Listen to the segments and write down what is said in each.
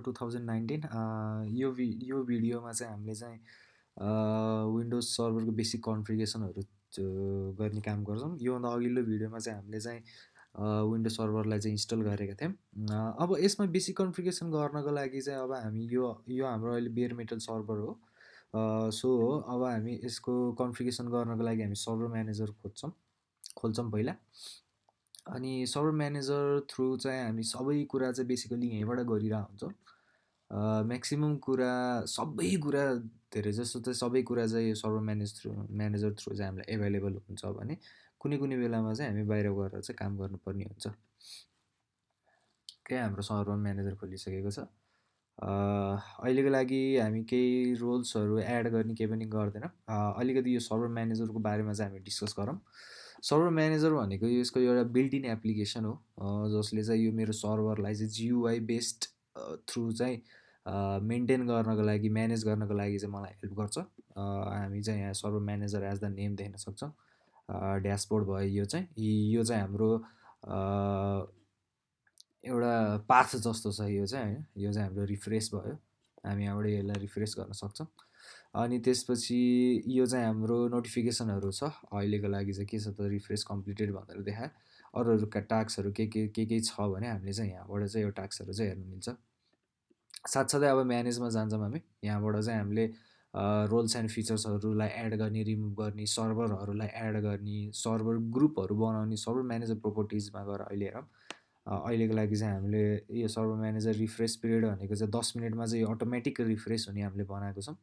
2019 यो भिडियोमा चाहिँ हामीले चाहिँ विन्डोज सर्भरको बेसिक कन्फिगरेसनहरू गर्ने काम गर्छौँ। योभन्दा अघिल्लो भिडियोमा चाहिँ हामीले चाहिँ विन्डोज सर्भरलाई चाहिँ इन्स्टल गरेका थियौँ। अब यसमा बेसिक कन्फिगरेसन गर्नको लागि चाहिँ अब हामी यो यो हाम्रो अहिले बेयर मेटल सर्भर हो। सो अब हामी यसको कन्फिगरेसन गर्नको लागि हामी सर्भर म्यानेजर खोल्छौँ पहिला। अनि सर्भर म्यानेजर थ्रु चाहिँ हामी सबै कुरा चाहिँ बेसिकली यहीँबाट गरिरहेको हुन्छौँ। म्याक्सिमम् कुरा सबै कुरा धेरै जस्तो चाहिँ सबै कुरा चाहिँ यो सर्भर म्यानेजर थ्रु चाहिँ हामीलाई एभाइलेबल हुन्छ भने कुनै कुनै बेलामा चाहिँ हामी बाहिर गएर चाहिँ काम गर्नुपर्ने हुन्छ। हाम्रो सर्भर म्यानेजर खोलिसकेको छ। अहिलेको लागि हामी केही रोल्सहरू एड गर्ने केही पनि गर्दैनौँ। अलिकति यो सर्भर म्यानेजरको बारेमा चाहिँ हामी डिस्कस गरौँ। सर्भर म्यानेजर भनेको यसको एउटा बिल्ट इन एप्लिकेसन हो, जसले चाहिँ यो मेरो सर्भरलाई चाहिँ जियुआई बेस्ड थ्रु चाहिँ मेन्टेन गर्नको लागि म्यानेज गर्नको लागि चाहिँ मलाई हेल्प गर्छ। हामी चाहिँ यहाँ server manager as the name देख्न सक्छौँ। ड्यासबोर्ड भयो यो चाहिँ हाम्रो एउटा पाथ जस्तो छ। यो चाहिँ होइन, यो चाहिँ हाम्रो रिफ्रेस भयो। हामी यहाँबाट यसलाई रिफ्रेस गर्न सक्छौँ। अनि त्यसपछि यो चाहिँ हाम्रो नोटिफिकेसनहरू छ। अहिलेको लागि चाहिँ के छ त, रिफ्रेस कम्प्लिटेड भनेर देखायो। अरूहरूका टास्कहरू के छ भने हामीले चाहिँ यहाँबाट चाहिँ यो टास्कहरू चाहिँ हेर्नु मिल्छ। साथसाथै अब म्यानेजमा जान्छौँ हामी। यहाँबाट चाहिँ हामीले रोल्स एन्ड फिचर्सहरूलाई एड गर्ने, रिमुभ गर्ने, सर्भरहरूलाई एड गर्ने, सर्भर ग्रुपहरू बनाउने, सर्भर म्यानेजर प्रोपर्टिजमा गएर अहिले हेरौँ। अहिलेको लागि चाहिँ हामीले यो सर्भर म्यानेजर रिफ्रेस पिरियड भनेको चाहिँ 10 मिनटमा चाहिँ यो अटोमेटिक रिफ्रेस हुने हामीले बनाएको छौँ।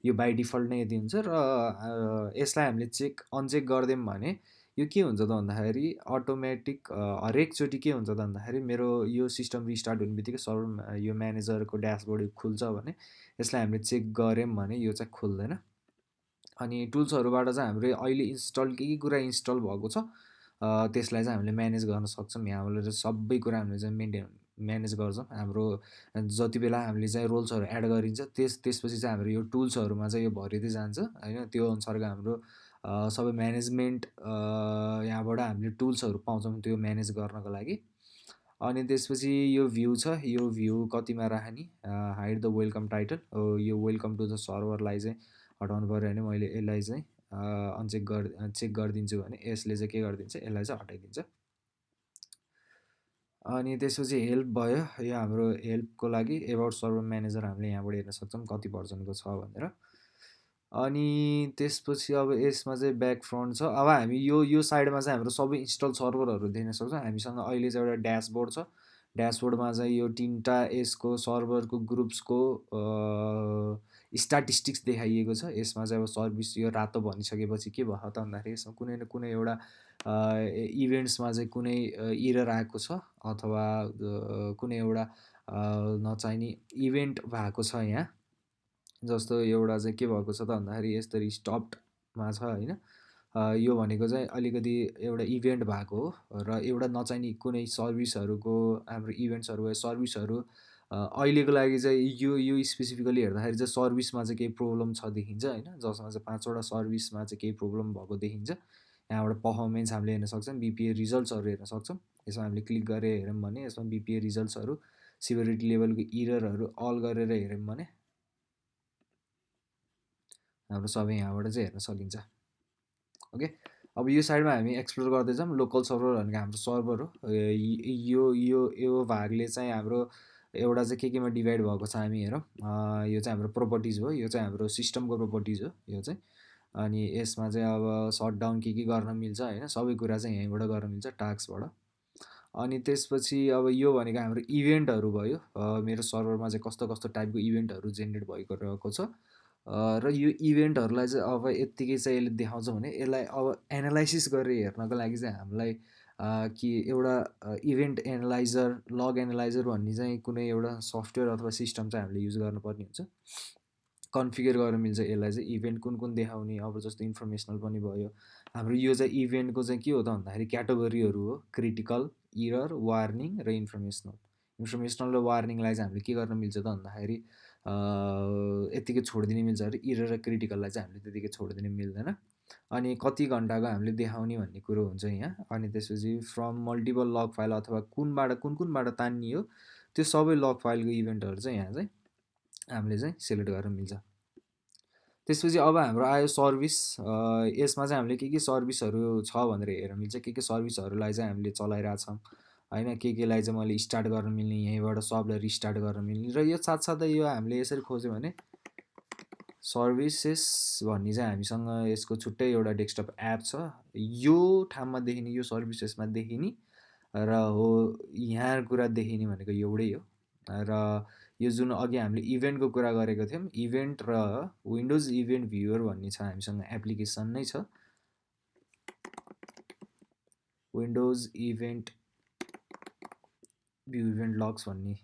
यो बाई डिफल्ट नै यति हुन्छ। र यसलाई हामीले अनचेक गरिदियौँ भने यो के हुन्छ त भन्दाखेरि अटोमेटिक हरेकचोटि के हुन्छ त भन्दाखेरि मेरो यो सिस्टम रिस्टार्ट हुने बित्तिकै सर्भर यो म्यानेजरको ड्यासबोर्ड खुल्छ भने यसलाई हामीले चेक गऱ्यौँ भने यो चाहिँ खुल्दैन। अनि टुल्सहरूबाट चाहिँ हाम्रो अहिले इन्स्टल के कुरा इन्स्टल भएको छ त्यसलाई चाहिँ हामीले म्यानेज गर्न सक्छौँ। यहाँबाट सबै कुरा हामीले चाहिँ म्यानेज गर्छौँ। हाम्रो जति बेला हामीले चाहिँ रोल्सहरू एड गरिन्छ त्यसपछि चाहिँ हाम्रो यो टुल्सहरूमा चाहिँ यो भरिँदै जान्छ होइन। त्यो अनुसारको हाम्रो सबै म्यानेजमेन्ट यहाँबाट हामीले टुल्सहरू पाउँछौँ त्यो म्यानेज गर्नको लागि। अनि त्यसपछि यो भ्यू छ, यो भ्यू कतिमा राख्ने, हाइड द वेलकम टाइटल, यो वेलकम टु द सर्भरलाई चाहिँ हटाउनु पऱ्यो भने मैले यसलाई चाहिँ चेक गरिदिन्छु भने यसले चाहिँ के गरिदिन्छ, यसलाई चाहिँ हटाइदिन्छ। अनि त्यसपछि हेल्प भयो, यो हाम्रो हेल्पको लागि एबाउट सर्भर म्यानेजर हामीले यहाँबाट हेर्न सक्छौँ कति भर्जनको छ भनेर। अनि त्यसपछि अब यसमा चाहिँ ब्याक फ्रन्ट छ। अब हामी यो साइडमा चाहिँ हाम्रो सबै इन्स्टल सर्भरहरू देख्न सक्छौँ। हामीसँग अहिले चाहिँ एउटा ड्यासबोर्ड छ। ड्यासबोर्डमा चाहिँ यो 3टा यसको सर्भरको ग्रुप्सको स्ट्याटिस्टिक्स देखाइएको छ। यसमा चाहिँ अब सर्भिस यो रातो भनिसकेपछि के भयो त भन्दाखेरि यसमा कुनै न कुनै एउटा इभेन्ट्समा चाहिँ कुनै इरर आएको छ अथवा कुनै एउटा नचाहिने इभेन्ट भएको छ यहाँ। जस्तो एउटा चाहिँ के भएको छ त भन्दाखेरि यसरी स्टप्डमा छ होइन। यो भनेको चाहिँ अलिकति एउटा इभेन्ट भएको हो र एउटा नचाहिने कुनै सर्भिसहरूको हाम्रो इभेन्ट्सहरू भयो, सर्भिसहरू अहिलेको लागि चाहिँ यो स्पेसिफिकली हेर्दाखेरि चाहिँ सर्भिसमा चाहिँ केही प्रब्लम छ देखिन्छ होइन। जसमा चाहिँ 5वटा सर्भिसमा चाहिँ केही प्रब्लम भएको देखिन्छ। यहाँबाट पर्फर्मेन्स हामीले हेर्न सक्छौँ, बिपिए रिजल्ट्सहरू हेर्न सक्छौँ। यसमा हामीले क्लिक गरेर हेऱ्यौँ भने यसमा बिपिए रिजल्ट्सहरू, सिभिरिटी लेभलको इररहरू अल गरेर हेऱ्यौँ भने हाम्रो सबै यहाँबाट चाहिँ हेर्न सकिन्छ। ओके, अब यो साइडमा हामी एक्सप्लोर गर्दैछौँ। लोकल सर्भर भनेको हाम्रो सर्भर हो। यो भागले चाहिँ हाम्रो एउटा चाहिँ केमा डिभाइड भएको छ हामी हेरौँ। यो चाहिँ हाम्रो प्रोपर्टिज हो, यो चाहिँ हाम्रो सिस्टमको प्रोपर्टिज हो यो चाहिँ। अनि यसमा चाहिँ अब सटडाउन के गर्न मिल्छ होइन, सबै कुरा चाहिँ यहीँबाट गर्न मिल्छ टास्कबाट। अनि त्यसपछि अब यो भनेको हाम्रो इभेन्टहरू भयो। मेरो सर्भरमा चाहिँ कस्तो कस्तो टाइपको इभेन्टहरू जेनेरेट भएको रहेको छ र यो इभेन्टहरूलाई चाहिँ अब यत्तिकै चाहिँ यसले देखाउँछ भने यसलाई अब एनालाइसिस गरेर हेर्नको लागि चाहिँ हामीलाई कि एउटा इभेन्ट एनालाइजर, लग एनालाइजर भन्ने चाहिँ कुनै एउटा सफ्टवेयर अथवा सिस्टम चाहिँ हामीले युज गर्नुपर्ने हुन्छ। कन्फिगर गर्न मिल्छ यसलाई चाहिँ इभेन्ट कुन देखाउने। अब जस्तो इन्फर्मेसनल पनि भयो। हाम्रो यो चाहिँ इभेन्टको चाहिँ के हो त भन्दाखेरि क्याटेगोरीहरू हो, क्रिटिकल, इरर, वार्निङ र इन्फर्मेसनल। इन्फर्मेसनल र वार्निङलाई चाहिँ हामीले के गर्न मिल्छ त भन्दाखेरि यत्तिकै छोडिदिनु मिल्छ अरे। इरर र क्रिटिकललाई चाहिँ हामीले त्यतिकै छोडिदिनु मिल्दैन। अनि कति घन्टाको हामीले देखाउने भन्ने कुरो हुन्छ यहाँ। अनि त्यसपछि फ्रम मल्टिपल लग फाइल अथवा कुनबाट तान्ने हो त्यो सबै लग फाइलको इभेन्टहरू चाहिँ यहाँ चाहिँ हामीले चाहिँ सेलेक्ट गरेर मिल्छ। त्यसपछि अब हाम्रो आयो सर्भिस। यसमा चाहिँ हामीले के सर्भिसहरू छ भनेर हेर्न मिल्छ, के सर्भिसहरूलाई चाहिँ हामीले चलाइरहेछौँ होइन, केलाई चाहिँ मैले स्टार्ट गर्न मिल्ने, यहीँबाट सबलाई रिस्टार्ट गर्न मिल्ने। र यो साथसाथै यो हामीले यसरी खोज्यो भने सर्भिसेस भन्ने चाहिँ हामीसँग यसको छुट्टै एउटा डेस्कटप एप छ। यो ठाउँमा देखिने, यो सर्भिसेसमा देखिने र हो यहाँ कुरा देखिने भनेको एउटै हो। र यो जुन अघि हामीले इभेन्टको कुरा गरेको थियौँ, इभेन्ट र विन्डोज इभेन्ट भ्युवर भन्ने छ हामीसँग एप्लिकेसन नै छ, विन्डोज इभेन्ट भ्यू इभेन्ट लग्स भन्ने।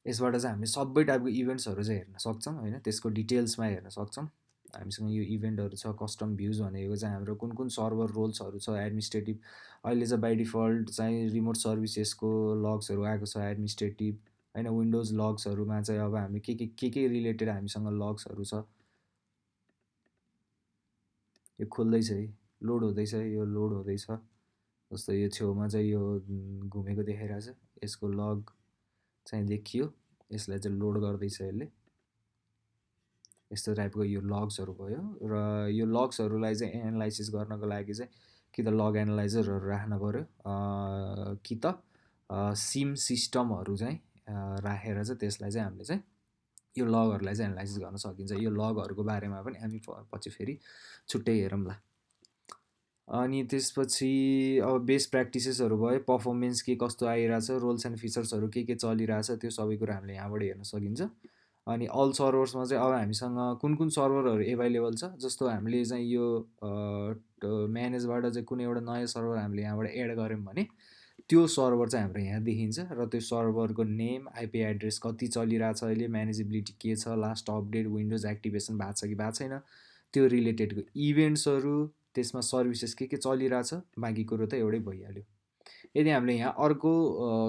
यसबाट चाहिँ हामीले सबै टाइपको इभेन्ट्सहरू चाहिँ हेर्न सक्छौँ होइन, त्यसको डिटेल्समा हेर्न सक्छौँ। हामीसँग यो इभेन्टहरू छ। कस्टम भ्युज भनेको चाहिँ हाम्रो कुन कुन सर्भर रोल्सहरू छ, एडमिनिस्ट्रेटिभ। अहिले चाहिँ बाई डिफल्ट चाहिँ रिमोट सर्भिसेसको लग्सहरू आएको छ एडमिनिस्ट्रेटिभ होइन। विन्डोज लग्सहरूमा चाहिँ अब हामी के रिलेटेड हामीसँग लग्सहरू छ। यो खोल्दैछ है, लोड हुँदैछ, यो लोड हुँदैछ। जस्तो यो छेउमा चाहिँ यो घुमेको देखाइरहेछ, यसको लग चाहिँ देखियो, यसलाई चाहिँ लोड गर्दैछ यसले। यस्तो टाइपको यो लग्सहरू भयो। र यो लग्सहरूलाई चाहिँ एनालाइसिस गर्नको लागि चाहिँ कि त लग एनालाइजरहरू राख्न पऱ्यो, कि त सिम सिस्टमहरू चाहिँ राखेर चाहिँ त्यसलाई चाहिँ हामीले चाहिँ यो लगहरूलाई चाहिँ एनालाइसिस गर्न सकिन्छ। यो लगहरूको बारेमा पनि हामी पछि फेरि छुट्टै हेरौँला। अनि त्यसपछि अब बेस्ट प्र्याक्टिसेसहरू भयो, पर्फर्मेन्स के कस्तो आइरहेछ, रोल्स एन्ड फिचर्सहरू के चलिरहेछ, त्यो सबै कुरा हामीले यहाँबाट हेर्न सकिन्छ। अनि अल सर्भर्समा चाहिँ अब हामीसँग कुन कुन सर्भरहरू एभाइलेबल छ, जस्तो हामीले चाहिँ यो म्यानेजबाट चाहिँ कुनै एउटा नयाँ सर्भर हामीले यहाँबाट एड गऱ्यौँ भने त्यो सर्भर चाहिँ हाम्रो यहाँ देखिन्छ। र त्यो सर्भरको नेम, आइपी एड्रेस, कति चलिरहेछ अहिले, म्यानेजेबिलिटी के छ, लास्ट अपडेट, विन्डोज एक्टिभेसन भएको छ कि भएको छैन, त्यो रिलेटेडको इभेन्ट्सहरू, त्यसमा सर्भिसेस के चलिरहेछ, बाँकी कुरो त एउटै भइहाल्यो। यदि हामीले यहाँ अर्को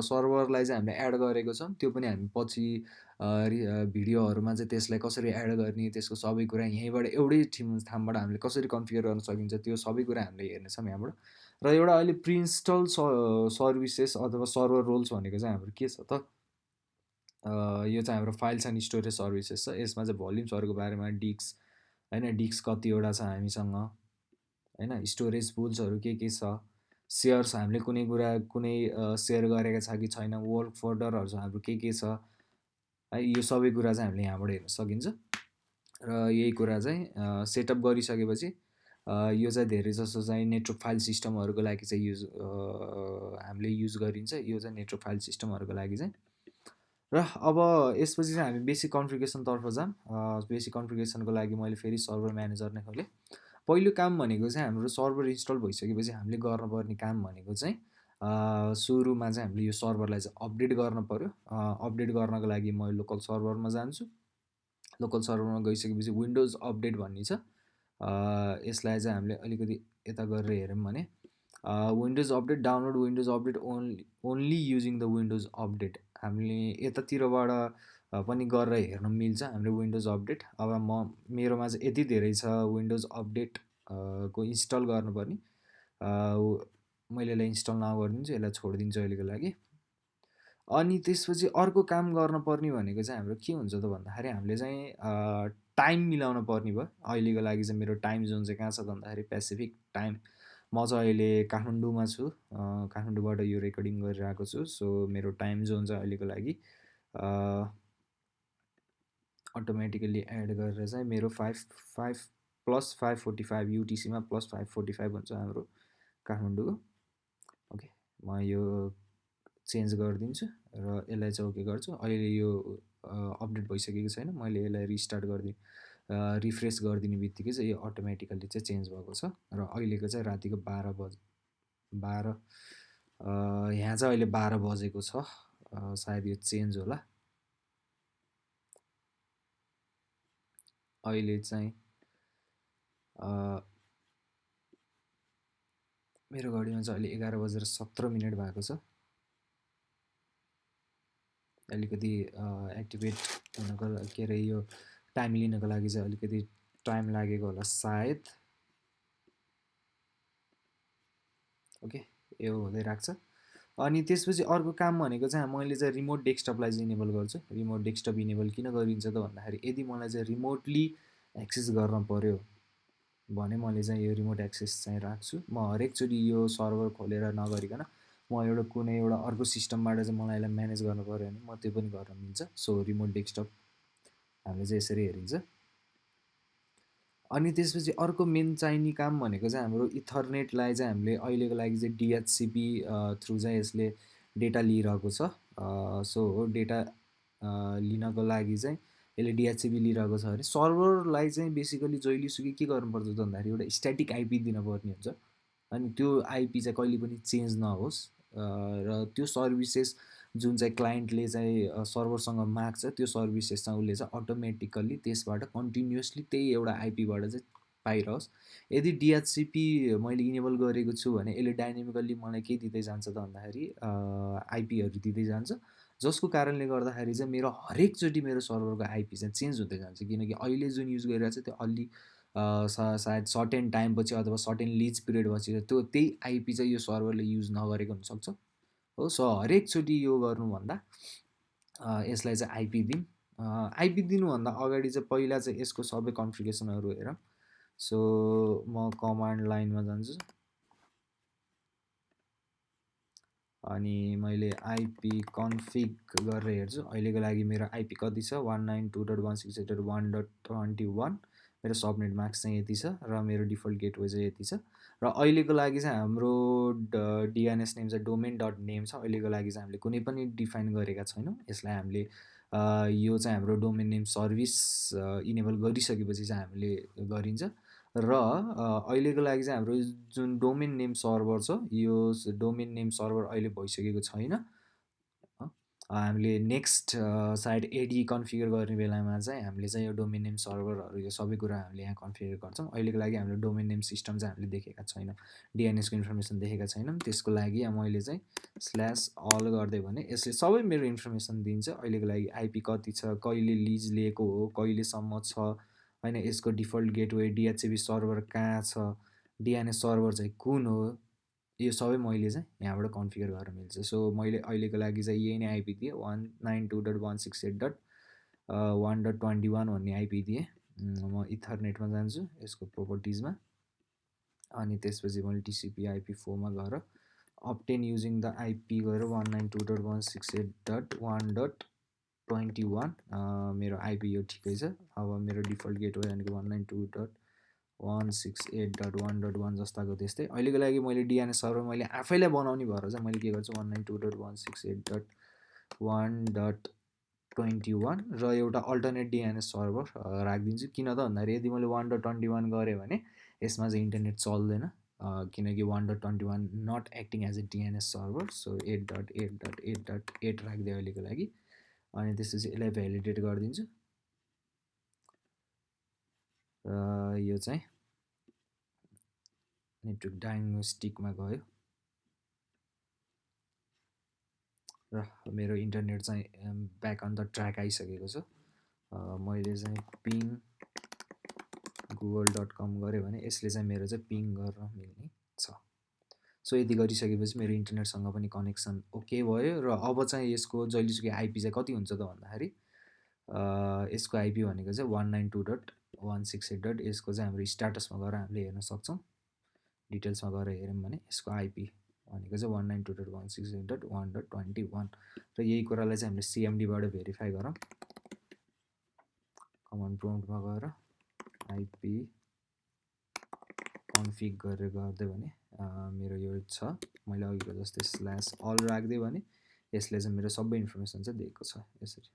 सर्भरलाई चाहिँ हामीले एड गरेको छौँ, त्यो पनि हामी पछि भिडियोहरूमा चाहिँ त्यसलाई कसरी एड गर्ने, त्यसको सबै कुरा यहीँबाट एउटै ठाउँबाट हामीले कसरी कन्फिगर गर्न सकिन्छ, त्यो सबै कुरा हामीले हेर्नेछौँ यहाँबाट। र एउटा अहिले प्रिइन्स्टल सर्भिसेस अथवा सर्भर रोल्स भनेको चाहिँ हाम्रो के छ त, यो चाहिँ हाम्रो फाइल्स एन्ड स्टोरेज सर्भिसेस छ। यसमा चाहिँ भोल्युम्सहरूको बारेमा, डिस्क होइन, डिस्क कतिवटा छ हामीसँग होइन, स्टोरेज पुल्सहरू के छ, सेयर्स हामीले कुनै कुरा कुनै सेयर गरेका छ कि छैन, वर्क फोल्डरहरू हाम्रो के छ है, यो सबै कुरा चाहिँ हामीले यहाँबाट हेर्न सकिन्छ। र यही कुरा चाहिँ सेटअप गरिसकेपछि यो चाहिँ धेरै जस्तो चाहिँ नेटवर्क फाइल सिस्टमहरूको लागि चाहिँ हामीले युज गरिन्छ। यो चाहिँ नेटवर्क फाइल सिस्टमहरूको लागि चाहिँ। र अब यसपछि चाहिँ हामी बेसिक कन्फिगरेसनतर्फ जाऊँ। बेसिक कन्फिगरेसनको लागि मैले फेरि सर्भर म्यानेजर नै खोलेँ। पहिलो काम भनेको चाहिँ हाम्रो सर्भर इन्स्टल भइसकेपछि हामीले गर्नुपर्ने काम भनेको चाहिँ सुरुमा चाहिँ हामीले यो सर्भरलाई चाहिँ अपडेट गर्न पऱ्यो। अपडेट गर्नको लागि म लोकल सर्भरमा जान्छु। लोकल सर्भरमा गइसकेपछि विन्डोज अपडेट भन्ने छ, यसलाई चाहिँ हामीले अलिकति यता गरेर हेऱ्यौँ भने windows update, download windows update only using the windows update, हामीले यतातिरबाट पनि गरेर हेर्न मिल्छ हाम्रो विन्डोज अपडेट। अब मेरोमा चाहिँ यति धेरै छ विन्डोज अपडेट को इन्स्टल गर्नुपर्ने, मैले यसलाई इन्स्टल नगरिदिन्छु, यसलाई छोडिदिन्छु अहिलेको लागि। अनि त्यसपछि अर्को काम गर्नुपर्ने भनेको चाहिँ हाम्रो के हुन्छ त भन्दाखेरि हामीले चाहिँ टाइम मिलाउन पर्ने भयो। अहिलेको लागि चाहिँ मेरो टाइम जोन चाहिँ कहाँ छ भन्दाखेरि पेसिफिक टाइम। म चाहिँ अहिले काठमाडौँमा छु, काठमाडौँबाट यो रेकर्डिङ गरिरहेको छु। सो मेरो टाइम जोन चाहिँ अहिलेको लागि अटोमेटिकली एड गरेर चाहिँ मेरो 5 + 5:45 युटिसीमा + 5:45 हुन्छ हाम्रो काठमाडौँको। ओके, म यो चेन्ज गरिदिन्छु र यसलाई चाहिँ ओके गर्छु। अहिले यो अपडेट भइसकेको छैन, मैले यसलाई रिस्टार्ट रिफ्रेस गरिदिने बित्तिकै चाहिँ यो अटोमेटिकल्ली चाहिँ चेन्ज भएको छ। र अहिलेको चाहिँ रातिको 12 यहाँ चाहिँ अहिले 12 बजेको छ, सायद यो चेन्ज होला। अहिले चाहिँ मेरो घडीमा चाहिँ अहिले 11:17 भएको छ। अलिकति एक्टिभेट हुनको के अरे यो टाइम लिनको लागि चाहिँ अलिकति टाइम लागेको होला सायद। ओके, यो हुँदै राख्छ। अनि त्यसपछि अर्को काम भनेको चाहिँ मैले चाहिँ रिमोट डेस्कटपलाई चाहिँ इनेबल गर्छु। रिमोट डेस्कटप इनेबल किन गरिन्छ त भन्दाखेरि यदि मलाई चाहिँ रिमोटली एक्सेस गर्न पऱ्यो भने मैले चाहिँ यो रिमोट एक्सेस चाहिँ राख्छु। म हरेकचोटि यो सर्भर खोलेर नगरिकन म एउटा कुनै एउटा अर्को सिस्टमबाट चाहिँ मलाई यसलाई म्यानेज गर्नु पऱ्यो भने म त्यो पनि गर्न मिल्छ। सो रिमोट डेस्कटप हामीले चाहिँ यसरी हेरिन्छ। अनि त्यसपछि अर्को मेन चाहिने काम भनेको चाहिँ हाम्रो इथरनेटलाई चाहिँ हामीले अहिलेको लागि चाहिँ डिएचसिपी थ्रु चाहिँ यसले डेटा लिइरहेको छ। सो डेटा लिनको लागि चाहिँ यसले डिएचसिपी लिइरहेको छ भने सर्भरलाई चाहिँ बेसिकली जहिलेसुकै के गर्नुपर्छ त भन्दाखेरि एउटा स्ट्याटिक आइपी दिनुपर्ने हुन्छ। अनि त्यो आइपी चाहिँ कहिले पनि चेन्ज नहोस्। र त्यो सर्भिसेस जुन चाहिँ क्लाइन्टले चाहिँ सर्भरसँग माग्छ त्यो सर्भिसेस चाहिँ उसले चाहिँ अटोमेटिकल्ली त्यसबाट कन्टिन्युसली त्यही एउटा आइपीबाट चाहिँ पाइरहोस्। यदि डिएचसिपी मैले इनेबल गरेको छु भने यसले डाइनामिकल्ली मलाई के दिँदै जान्छ त भन्दाखेरि आइपीहरू दिँदै जान्छ, जसको कारणले गर्दाखेरि चाहिँ मेरो हरेकचोटि मेरो सर्भरको आइपी चाहिँ चेन्ज हुँदै जान्छ। किनकि अहिले जुन युज गरिरहेको छ त्यो अलि सायद सर्टेन टाइमपछि अथवा सर्टेन लिज पिरियडपछि त्यो त्यही आइपी चाहिँ यो सर्भरले युज नगरेको हुनसक्छ हो। सो हरेकचोटि यो गर्नुभन्दा यसलाई चाहिँ आइपी दिउँ। आइपी दिनुभन्दा अगाडि चाहिँ पहिला चाहिँ यसको सबै कन्फिगरेसनहरू हेरौँ। सो म कमान्ड लाइनमा जान्छु अनि मैले आइपी कन्फिग गरेर हेर्छु। अहिलेको लागि मेरो आइपी कति छ 192.168.1.21। मेरो सबनेट मार्क्स चाहिँ यति छ र मेरो डिफल्ट गेटवे चाहिँ यति छ। र अहिलेको लागि चाहिँ हाम्रो डिएनएस नेम चाहिँ डोमेन डट नेम छ। अहिलेको लागि चाहिँ हामीले कुनै पनि डिफाइन गरेका छैनौँ। यसलाई हामीले यो चाहिँ हाम्रो डोमेन नेम सर्भिस इनेबल गरिसकेपछि चाहिँ हामीले गरिन्छ। र अहिलेको लागि चाहिँ हाम्रो जुन डोमेन नेम सर्भर छ यो डोमेन नेम सर्भर अहिले भइसकेको छैन। हामीले नेक्स्ट साइड एडी कन्फिगर गर्ने बेलामा चाहिँ हामीले चाहिँ यो डोमेन नेम सर्भरहरू यो सबै कुरा हामीले यहाँ कन्फिगर गर्छौँ। अहिलेको लागि हामीले डोमेन नेम सिस्टम चाहिँ हामीले देखेका छैनौँ, डिएनएसको इन्फर्मेसन देखेका छैनौँ। त्यसको लागि मैले चाहिँ स्ल्यास अल गरिदियो भने यसले सबै मेरो इन्फर्मेसन दिन्छ। अहिलेको लागि आइपी कति छ, कहिले लिज लिएको हो, कहिलेसम्म छ होइन, यसको डिफल्ट गेटवे, डिएचसिपी सर्भर कहाँ छ, डिएनएस सर्भर चाहिँ कुन हो, यो सबै मैले चाहिँ यहाँबाट कन्फिगर गरेर मिल्छ। सो मैले अहिलेको लागि चाहिँ यही नै आइपी दिएँ 192.168.1.21 भन्ने आइपी दिएँ। म इथरनेटमा जान्छु यसको प्रोपर्टिजमा अनि त्यसपछि मैले टिसिपी आइपी 4मा गएर अप्टेन युजिङ द आइपी गएर 192.168.1.21 मेरो आइपी यो ठिकै छ। अब मेरो डिफल्ट गेटवे भनेको 192.168.1.1 जस्ताको त्यस्तै। अहिलेको लागि मैले डिएनएस सर्भर मैले आफैलाई बनाउने भएर चाहिँ मैले के गर्छु 192.168.1.21 र एउटा अल्टरनेट डिएनएस सर्भर राखिदिन्छु। किन त भन्दाखेरि यदि मैले 1.21 गरेँ भने यसमा चाहिँ इन्टरनेट चल्दैन, किनकि 1.21 not acting as a DNS server. So 8.8.8.8 राखिदिएँ अहिलेको लागि। अनि त्यसपछि यसलाई भ्यालिडेट गरिदिन्छु र यो चाहिँ नेटवर्क डायग्नोस्टिकमा गयो र मेरो इन्टरनेट चाहिँ ब्याक अन द ट्र्याक आइसकेको छ। मैले चाहिँ पिङ google.com गरेँ भने यसले चाहिँ मेरो चाहिँ पिङ गर्न मिल्ने छ। सो यति गरिसकेपछि मेरो इन्टरनेटसँग पनि कनेक्सन ओके भयो र अब चाहिँ यसको जहिलेसुकै आइपी चाहिँ कति हुन्छ त भन्दाखेरि यसको आइपी भनेको चाहिँ 192.168. यसको चाहिँ हाम्रो स्ट्याटसमा गएर हामीले हेर्न सक्छौँ। डिटेल्समा गएर हेऱ्यौँ भने यसको आइपी भनेको चाहिँ 192.168.1.21 र यही कुरालाई चाहिँ हामीले सिएमडीबाट भेरिफाई गरौँ। कमान्ड प्रम्प्टमा गएर आइपी कन्फिग गरेर गरिदियो भने मेरो यो छ। मैले अघिको जस्तै स्ल्यास अल राखिदिएँ भने यसले चाहिँ मेरो सबै इन्फर्मेसन चाहिँ दिएको छ यसरी।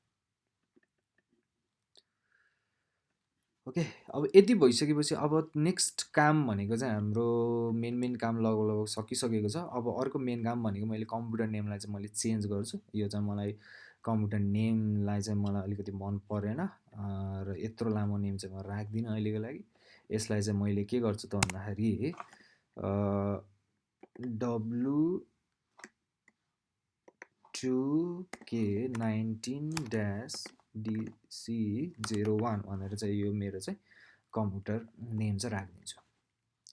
ओके, अब यति भइसकेपछि अब नेक्स्ट काम भनेको चाहिँ हाम्रो मेन काम लगभग सकिसकेको छ। अब अर्को मेन काम भनेको मैले कम्प्युटर नेमलाई चाहिँ मैले चेन्ज गर्छु। यो चाहिँ मलाई कम्प्युटर नेमलाई चाहिँ मलाई अलिकति मन परेन र यत्रो लामो नेम चाहिँ म राख्दिनँ अहिलेको लागि। यसलाई चाहिँ मैले के गर्छु त भन्दाखेरि W2K19-DC01 भनेर चाहिँ यो मेरो चाहिँ कम्प्युटर नेम चाहिँ राखिदिन्छु।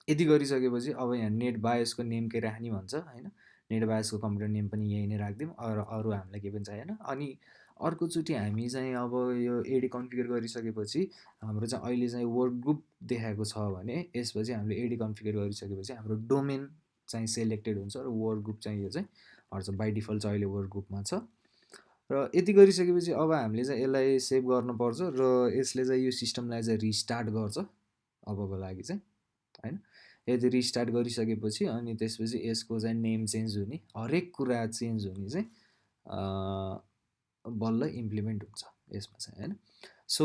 यति गरिसकेपछि अब यहाँ नेट बायोसको नेम के राख्ने भन्छ होइन, नेट बायोसको कम्प्युटर नेम पनि यही नै राखिदिउँ, अरू हामीलाई केही पनि चाहिएन। अनि अर्कोचोटि हामी चाहिँ अब यो एडी कन्फिगर गरिसकेपछि हाम्रो चाहिँ अहिले चाहिँ वर्क ग्रुप देखाएको छ भने यसपछि हामीले एडी कन्फिगर गरिसकेपछि हाम्रो डोमेन चाहिँ सेलेक्टेड हुन्छ र वर्क ग्रुप चाहिँ यो चाहिँ हर्छ बाई डिफल्ट चाहिँ अहिले वर्क ग्रुपमा छ। र यति गरिसकेपछि अब हामीले चाहिँ यसलाई सेभ गर्नुपर्छ र यसले चाहिँ यो सिस्टमलाई चाहिँ रिस्टार्ट गर्छ अबको लागि चाहिँ होइन। यदि रिस्टार्ट गरिसकेपछि अनि त्यसपछि यसको चाहिँ नेम चेन्ज हुने, हरेक कुरा चेन्ज हुने चाहिँ बल्ल इम्प्लिमेन्ट हुन्छ यसमा चाहिँ होइन। सो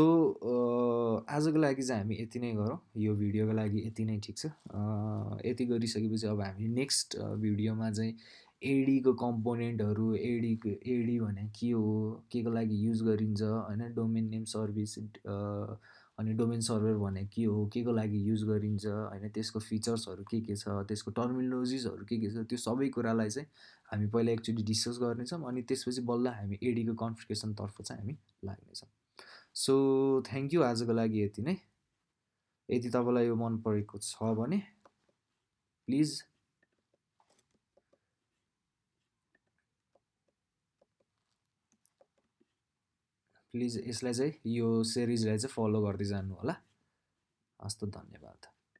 आजको लागि चाहिँ हामी यति नै गरौँ, यो भिडियोको लागि यति नै ठिक छ। यति गरिसकेपछि अब हामी नेक्स्ट भिडियोमा चाहिँ एडीको कम्पोनेन्टहरू, एडी भने के हो, के को लागि युज गरिन्छ होइन, डोमेन नेम सर्भिस अनि डोमेन सर्भर भने के हो, के को लागि युज गरिन्छ होइन, त्यसको फिचर्सहरू के छ, त्यसको टर्मिनोलोजिसहरू के छ, त्यो सबै कुरालाई चाहिँ हामी पहिला एकचोटि डिस्कस गर्नेछौँ अनि त्यसपछि बल्ल हामी एडीको कन्फिगरेसनतर्फ चाहिँ हामी लाग्नेछौँ। सो थ्याङ्क यू, आजको लागि यति नै। यदि तपाईँलाई यो मन परेको छ भने प्लिज यसलाई चाहिँ यो सिरिजलाई चाहिँ फलो गर्दै जानु होला। हस् त, धन्यवाद।